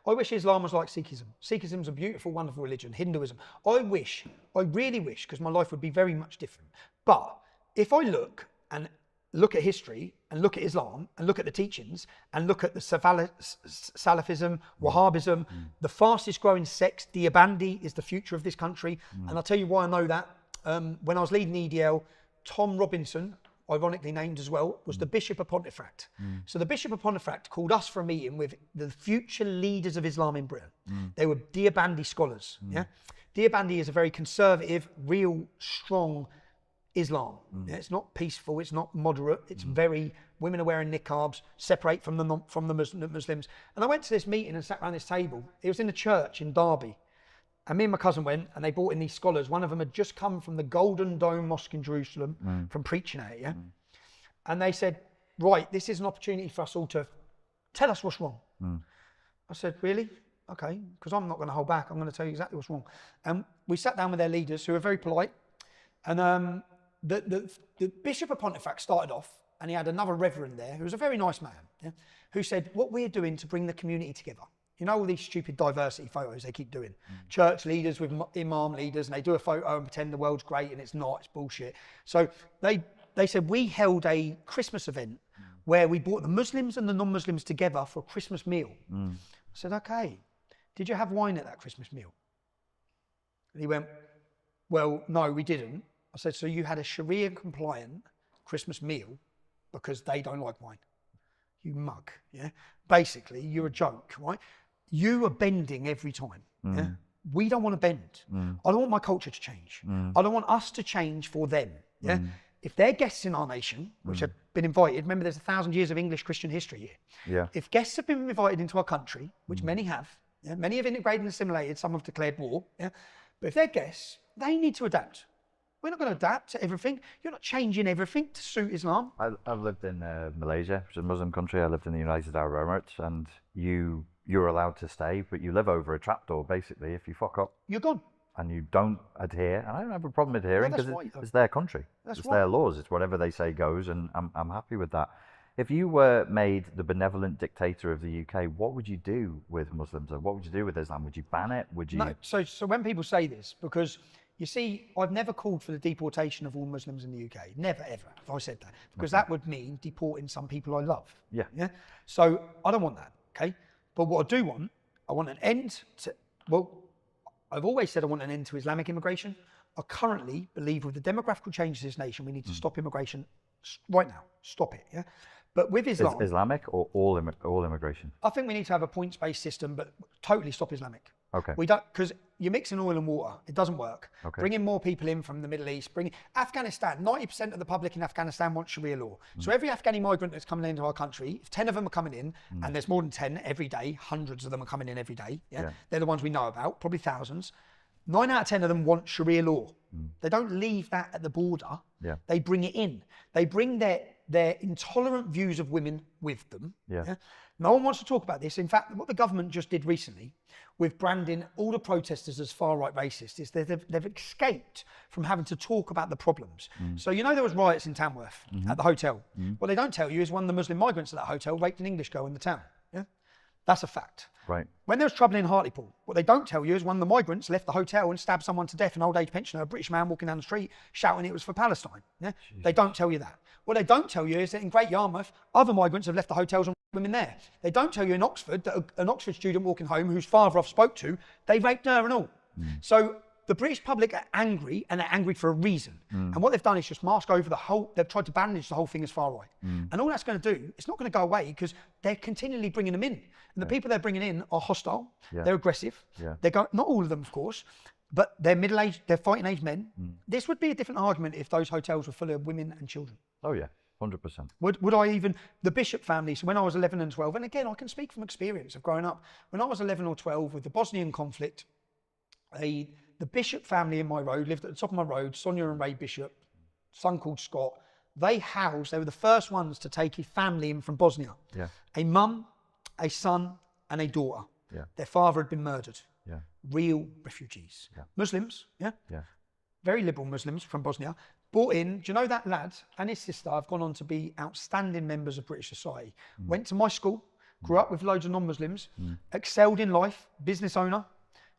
I wish Islam was like Sikhism. Sikhism's a beautiful, wonderful religion. Hinduism. I really wish, because my life would be very much different. But if I look at history and look at Islam and look at the teachings and look at the Salafism, Wahhabism, the fastest growing sect, Deobandi, is the future of this country. And I'll tell you why I know that. When I was leading EDL, Tom Robinson, ironically named as well, was the Bishop of Pontefract. So the Bishop of Pontefract called us for a meeting with the future leaders of Islam in Britain. They were Deobandi scholars. Yeah, Deobandi is a very conservative, real, strong Islam. Yeah, it's not peaceful, it's not moderate, it's very, women are wearing niqabs, separate from the Muslims. And I went to this meeting and sat around this table. It was in a church in Derby. And me and my cousin went, and they brought in these scholars. One of them had just come from the Golden Dome Mosque in Jerusalem, from preaching at it, yeah? And they said, right, this is an opportunity for us all to tell us what's wrong. I said, really? Okay, because I'm not going to hold back. I'm going to tell you exactly what's wrong. And we sat down with their leaders, who were very polite. And the Bishop of Pontefract started off, and he had another reverend there, who was a very nice man, yeah, who said, what we're doing to bring the community together. You know all these stupid diversity photos they keep doing? Church leaders with imam leaders, and they do a photo and pretend the world's great, and it's not, it's bullshit. So they said, we held a Christmas event where we brought the Muslims and the non-Muslims together for a Christmas meal. I said, okay, did you have wine at that Christmas meal? And he went, well, no, we didn't. I said, so you had a Sharia compliant Christmas meal because they don't like wine? You mug, yeah? Basically, you're a joke, right? You are bending every time, yeah? We don't want to bend. I don't want my culture to change. I don't want us to change for them, yeah? If they're guests in our nation, which have been invited, remember there's 1,000 years of English Christian history here. Yeah. If guests have been invited into our country, which many have, yeah? Many have integrated and assimilated, some have declared war, yeah? But if they're guests, they need to adapt. We're not going to adapt to everything. You're not changing everything to suit Islam. I've lived in Malaysia, which is a Muslim country. I lived in the United Arab Emirates, and you're allowed to stay, but you live over a trapdoor, basically. If you fuck up, You're gone. and you don't adhere, and I don't have a problem adhering that's because right, though. it's their country. That's it's right. their laws. It's whatever they say goes, and I'm happy with that. If you were made the benevolent dictator of the UK, what would you do with Muslims? Or what would you do with Islam? Would you ban it? Would you? No, so when people say this, because you see, I've never called for the deportation of all Muslims in the UK. Never, ever have I said that. Because that would mean deporting some people I love. Yeah. Yeah. So I don't want that, okay? But what I do want, I want an end to, well, I've always said I want an end to Islamic immigration. I currently believe with the demographical changes in this nation, we need to stop immigration right now. Stop it, yeah? But with Islam... Islamic or all immigration? I think we need to have a points-based system, but totally stop Islamic. Okay. We don't, because you're mixing oil and water. It doesn't work. Okay. Bringing more people in from the Middle East, Afghanistan, 90% of the public in Afghanistan wants Sharia law. So every Afghani migrant that's coming into our country, if 10 of them are coming in, and there's more than 10 every day, hundreds of them are coming in every day, yeah? They're the ones we know about, probably thousands. 9 out of 10 of them want Sharia law. They don't leave that at the border. Yeah. They bring it in. They bring their intolerant views of women with them. Yeah. No one wants to talk about this. In fact, what the government just did recently with branding all the protesters as far-right racists is they've escaped from having to talk about the problems. So you know there was riots in Tamworth at the hotel. What they don't tell you is one of the Muslim migrants at that hotel raped an English girl in the town. Yeah, that's a fact. Right. When there was trouble in Hartlepool, what they don't tell you is one of the migrants left the hotel and stabbed someone to death, an old age pensioner, a British man walking down the street shouting it was for Palestine. Yeah? They don't tell you that. What they don't tell you is that in Great Yarmouth, other migrants have left the hotels and women there. They don't tell you in Oxford that an Oxford student walking home whose father I've spoke to, they raped her and all. So the British public are angry, and they're angry for a reason. And what they've done is just mask over the whole, they've tried to bandage the whole thing as far right. And all that's going to do, it's not going to go away because they're continually bringing them in. And the people they're bringing in are hostile, they're aggressive, they're not all of them, of course, but they're middle-aged, they're fighting-age men. This would be a different argument if those hotels were full of women and children. Oh yeah, 100%. Would I even, the Bishop family, so when I was 11 and 12, and again, I can speak from experience of growing up, when I was 11 or 12 with the Bosnian conflict, the Bishop family in my road lived at the top of my road, Sonia and Ray Bishop, son called Scott. They were the first ones to take a family in from Bosnia. Yeah. A mum, a son, and a daughter. Yeah. Their father had been murdered. Yeah. Real refugees. Yeah. Muslims, yeah? Yeah. Very liberal Muslims from Bosnia. Brought in, do you know that lad and his sister have gone on to be outstanding members of British society. Went to my school, grew up with loads of non-Muslims, excelled in life, business owner,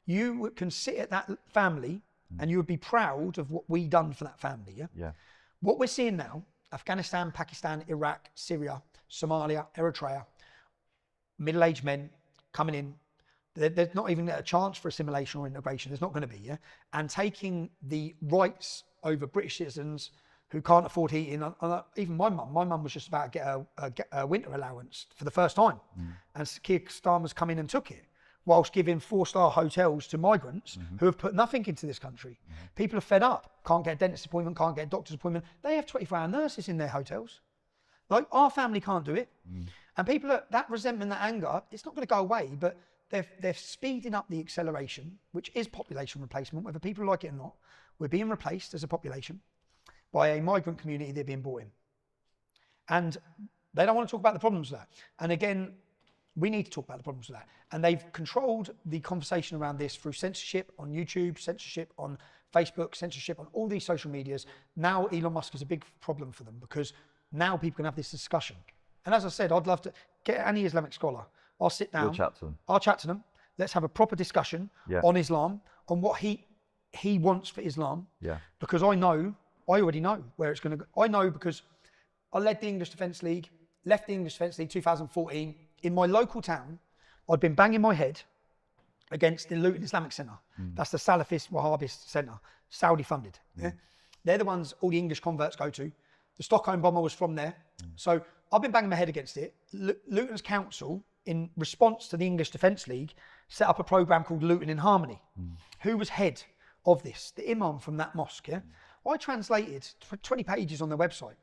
you can sit at that family and you would be proud of what we done for that family. Yeah. Yeah. What we're seeing now, Afghanistan, Pakistan, Iraq, Syria, Somalia, Eritrea, middle-aged men coming in, there's not even a chance for assimilation or integration. There's not going to be, yeah? And taking the rights over British citizens who can't afford heating. Even my mum was just about to get a winter allowance for the first time. And Keir Starmer's come in and took it, whilst giving 4-star hotels to migrants who have put nothing into this country. People are fed up, can't get a dentist appointment, can't get a doctor's appointment. They have 24-hour nurses in their hotels. Like, our family can't do it. And people are, that resentment, that anger, it's not going to go away, but they're speeding up the acceleration, which is population replacement, whether people like it or not. We're being replaced as a population by a migrant community they're being brought in. And they don't want to talk about the problems of that. And again, we need to talk about the problems of that. And they've controlled the conversation around this through censorship on YouTube, censorship on Facebook, censorship on all these social medias. Now Elon Musk is a big problem for them, because now people can have this discussion. And as I said, I'd love to get any Islamic scholar. I'll sit down. You'll chat to them. I'll chat to them. Let's have a proper discussion on Islam, on what he wants for Islam. Yeah. Because I already know where it's going to go. I know because I led the English Defence League, left the English Defence League 2014. In my local town, I'd been banging my head against the Luton Islamic Centre. That's the Salafist Wahhabist centre, Saudi funded. Yeah? They're the ones all the English converts go to. The Stockholm bomber was from there. So I've been banging my head against it. Luton's council, in response to the English Defence League, set up a programme called Luton in Harmony. Who was head of this? The imam from that mosque. Yeah? I translated 20 pages on their website.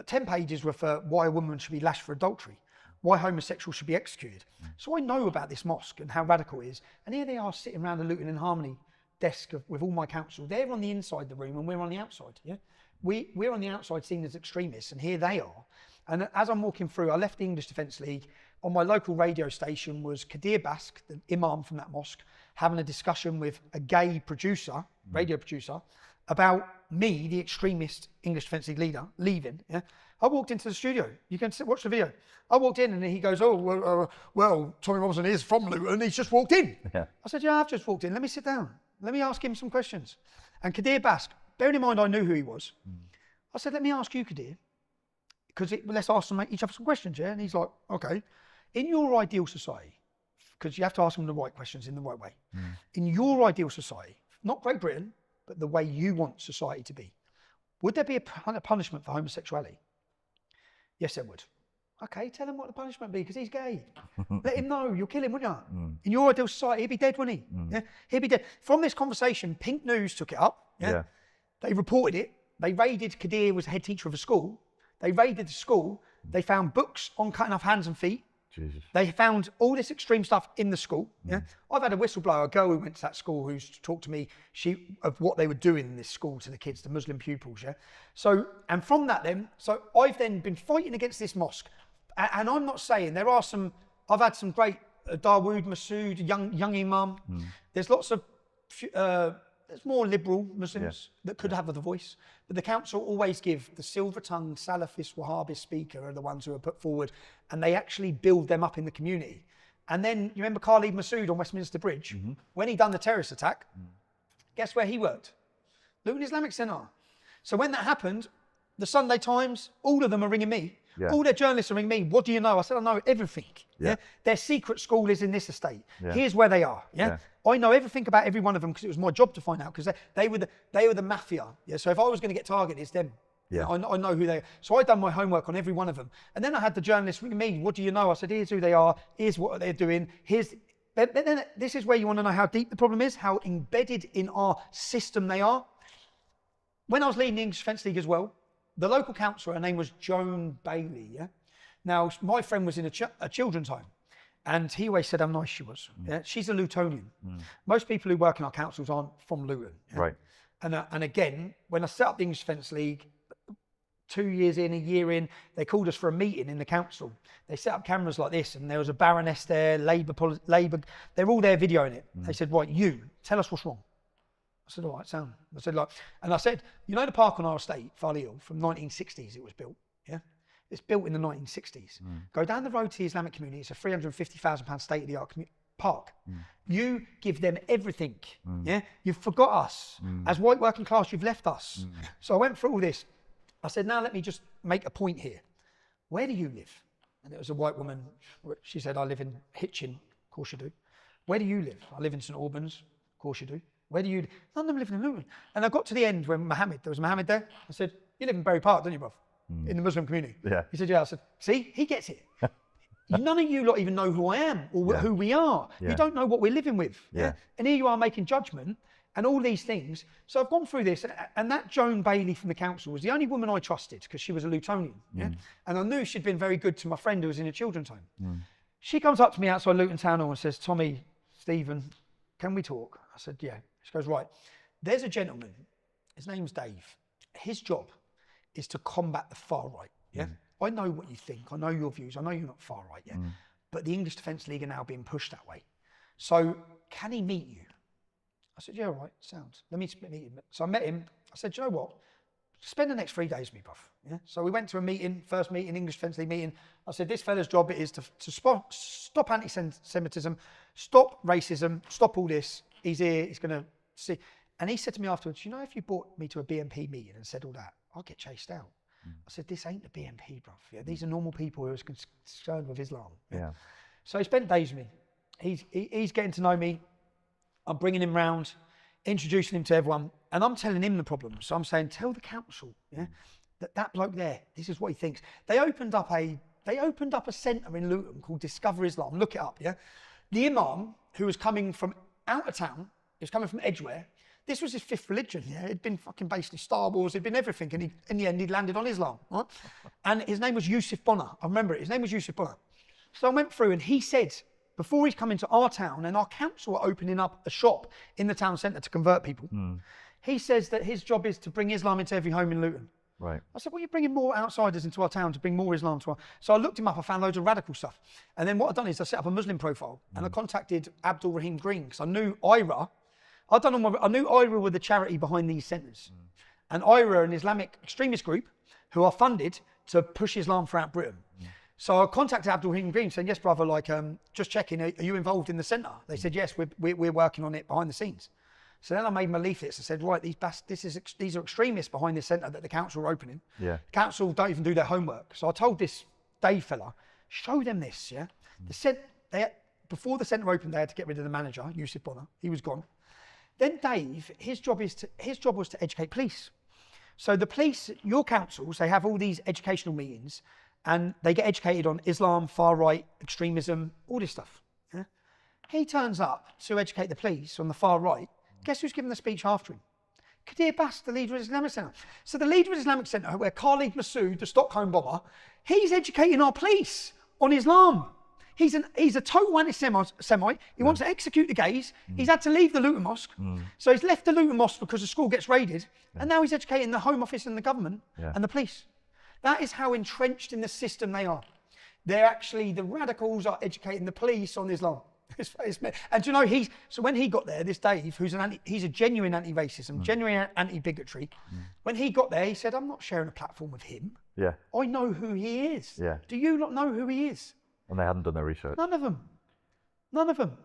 10 pages were for why a woman should be lashed for adultery, why homosexuals should be executed. So I know about this mosque and how radical it is. And here they are sitting around the Luton in Harmony desk with all my council. They're on the inside of the room and we're on the outside. Yeah, we're on the outside seen as extremists, and here they are. And as I'm walking through, I left the English Defence League. On my local radio station was Kadir Bask, the imam from that mosque, having a discussion with a gay producer, radio producer, about me, the extremist English Defence League leader, leaving. Yeah? I walked into the studio. You can watch the video. I walked in and he goes, well, Tommy Robinson is from Luton. He's just walked in. Yeah. I said, yeah, I've just walked in. Let me sit down. Let me ask him some questions. And Kadir Bask, bearing in mind I knew who he was, I said, let me ask you, Kadir, because let's ask each other some questions, yeah? And he's like, okay. In your ideal society, because you have to ask them the right questions in the right way. In your ideal society, not Great Britain, but the way you want society to be, would there be a punishment for homosexuality? Yes, there would. Okay, tell him what the punishment would be, because he's gay. Let him know, you'll kill him, wouldn't you? In your ideal society, he'd be dead, wouldn't he? Yeah? He'd be dead. From this conversation, Pink News took it up. Yeah? They reported it. They raided, Kadir was the head teacher of a school. They raided the school. They found books on cutting off hands and feet. Jesus. They found all this extreme stuff in the school. Yeah, I've had a whistleblower, a girl who went to that school, who's talked to me of what they were doing in this school to the kids, the Muslim pupils. Yeah, so and from that so I've then been fighting against this mosque, and I'm not saying there are some. I've had some great Dawood Masood, young imam. There's lots of. There's more liberal Muslims that could have the voice, but the council always give the silver-tongued Salafist Wahhabist speaker are the ones who are put forward, and they actually build them up in the community. And then you remember Khalid Masood on Westminster Bridge, when he done the terrorist attack, guess where he worked? Luton Islamic Centre. So when that happened, the Sunday Times, all of them are ringing me. All their journalists are ringing me. What do you know? I said, I know everything. Yeah. Their secret school is in this estate. Here's where they are. Yeah. I know everything about every one of them because it was my job to find out, because they were the mafia. Yeah. So if I was going to get targeted, it's them. Yeah. I know who they are. So I done my homework on every one of them. And then I had the journalists ringing me. What do you know? I said, here's who they are. Here's what they're doing. Then this is where you want to know how deep the problem is, how embedded in our system they are. When I was leading the English Defence League as well, the local councillor, her name was Joan Bailey. Yeah. Now, my friend was in a children's home, and he always said how nice she was. Yeah. She's a Lutonian. Most people who work in our councils aren't from Luton. Yeah? Right. And again, when I set up the English Defence League, 2 years in, a year in, they called us for a meeting in the council. They set up cameras like this, and there was a baroness there, Labour, they're all there videoing it. They said, right, you, tell us what's wrong. I said, all right, sound. I said, you know the park on our estate, Farley Hill, from 1960s it was built, yeah? It's built in the 1960s. Go down the road to the Islamic community. It's a £350,000 state-of-the-art park. You give them everything. Yeah, you've forgot us. As white working class, you've left us. So I went through all this. I said, now let me just make a point here. Where do you live? And it was a white woman. She said, I live in Hitchin. Of course you do. Where do you live? I live in St Albans. Of course you do. Where do you? None of them live in Luton. And I got to the end when there was Mohammed there. I said, you live in Bury Park, don't you, bruv? In the Muslim community. Yeah. He said, yeah. I said, see, he gets it. None of you lot even know who I am or who we are. Yeah. You don't know what we're living with. Yeah. And here you are making judgment and all these things. So I've gone through this, and that Joan Bailey from the council was the only woman I trusted because she was a Lutonian. Yeah. And I knew she'd been very good to my friend who was in a children's home. She comes up to me outside Luton Town Hall and says, Tommy, Stephen, can we talk? I said, yeah. She goes, right. There's a gentleman. His name's Dave. His job is to combat the far right. Yeah. I know what you think. I know your views. I know you're not far right. Yeah. But the English Defence League are now being pushed that way. So can he meet you? I said, yeah, all right. Sounds. Let me meet him. So I met him. I said, you know what? Spend the next 3 days with me, bruv. Yeah. So we went to a meeting, first meeting, English Defence League meeting. I said, this fella's job is to stop anti-Semitism, stop racism, stop all this. He's here. He's going to see. And he said to me afterwards, you know, if you brought me to a BNP meeting and said all that, I'll get chased out. I said, this ain't the BNP, bruv. Yeah, these are normal people who are concerned with Islam. Yeah. So he spent days with me. He's getting to know me. I'm bringing him round, introducing him to everyone, and I'm telling him the problem. So I'm saying, tell the council, yeah, that bloke there, this is what he thinks. They opened up a centre in Luton called Discover Islam. Look it up, yeah. The imam who was coming from out of town, he was coming from Edgware. This was his fifth religion. Yeah, it'd been fucking basically Star Wars. It'd been everything, and in the end, he'd landed on Islam. Right? And his name was Yusuf Bonner. I remember it. His name was Yusuf Bonner. So I went through, and he said, before he's come into our town, and our council were opening up a shop in the town centre to convert people. He says that his job is to bring Islam into every home in Luton. Right. I said, well, you're bringing more outsiders into our town to bring more Islam to our... So I looked him up, I found loads of radical stuff. And then what I've done is I set up a Muslim profile, and I contacted Abdul Rahim Green, because I knew IRA... I knew IRA were the charity behind these centres. And IRA are an Islamic extremist group who are funded to push Islam throughout Britain. So I contacted Abdul Rahim Green saying, yes, brother, like, just checking, are you involved in the centre? They said, yes, we're working on it behind the scenes. So then I made my leaflets. I said, right, these are extremists behind this centre that the council are opening. Yeah. The council don't even do their homework. So I told this Dave fella, show them this, yeah? Before the centre opened, they had to get rid of the manager, Yusuf Bonner. He was gone. Then Dave, his job was to educate police. So the police, your councils, they have all these educational meetings and they get educated on Islam, far right, extremism, all this stuff. Yeah? He turns up to educate the police on the far right. Guess who's giving the speech after him? Qadir Bass, the leader of the Islamic Centre. So the leader of the Islamic Centre, where Khalid Massoud, the Stockholm bomber, he's educating our police on Islam. He's a total anti-Semite. He wants to execute the gays. He's had to leave the Luton Mosque. So he's left the Luton Mosque because the school gets raided. And now he's educating the Home Office and the government and the police. That is how entrenched in the system they are. They're actually, the radicals are educating the police on Islam. And do you know, so when he got there, this Dave, he's a genuine anti-racism, genuine anti-bigotry. When he got there, he said, I'm not sharing a platform with him. Yeah. I know who he is. Yeah. Do you not know who he is? And they hadn't done their research. None of them. None of them.